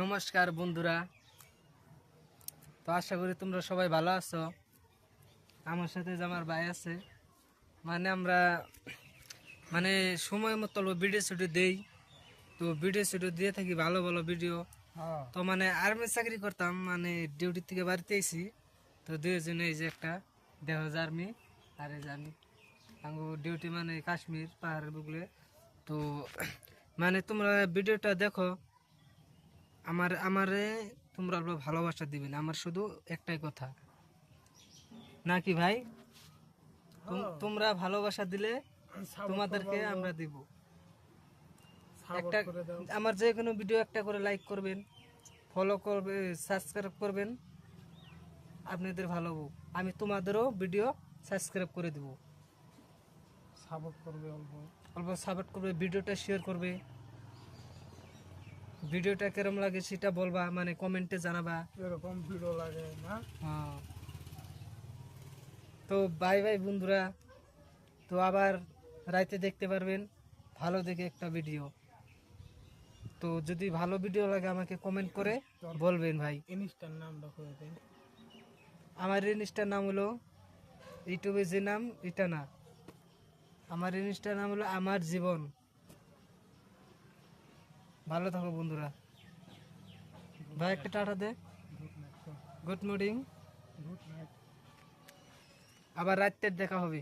নমস্কার বন্ধুরা, তো আশা করি তোমরা সবাই ভালো আছো। আমার সাথে যে আমার ভাই আছে, আমরা সময় মতো ভিডিও শুডিও দেই। তো ভিডিও শুডিও দিয়ে থাকি, ভালো ভালো ভিডিও। তো আর্মি চাকরি করতাম, ডিউটি থেকে বাড়িতে এসি। তো দুইজনে এই যে একটা দেখা যায় আর্মি, আর এই যে আমি ডিউটি কাশ্মীর পাহাড়ের বুকলে। তো তোমরা ভিডিওটা দেখো, আমারে তোমরা ভালোবাসা দিবেন। আমার শুধু একটাই কথা, নাকি ভাই? তোমরা ভালোবাসা দিলে তোমাদেরকে আমরা দিব। একটা আমার যে কোনো ভিডিও একটা করে লাইক করবেন, ফলো করবে, সাবস্ক্রাইব করবেন। আপনাদের ভালো হোক, আমি তোমাদেরও ভিডিও সাবস্ক্রাইব করে দিব। সাপোর্ট করবে, অল্প অল্প সাপোর্ট করবে, ভিডিওটা শেয়ার করবে। ভিডিওটা কেরম লাগে সেটা বলবা, কমেন্টে জানাবা। এরকম ভিডিও লাগে না। হ্যাঁ, তো বাই বাই বন্ধুরা। তো আবার রাইতে দেখতে পারবেন ভালো দেখে একটা ভিডিও। তো যদি ভালো ভিডিও লাগে আমাকে কমেন্ট করে বলবেন ভাই। ইনস্টার নামটা করে দেন। আমার ইনস্টার নাম হলো, ইউটিউবে যে নাম এটা না, আমার ইনস্টার নাম হলো আমার জীবন। ভালো থাকো বন্ধুরা। ভাই একটা টাটা দে। Good night. Good morning. Good night. আবার রাত্রে দেখা হবে।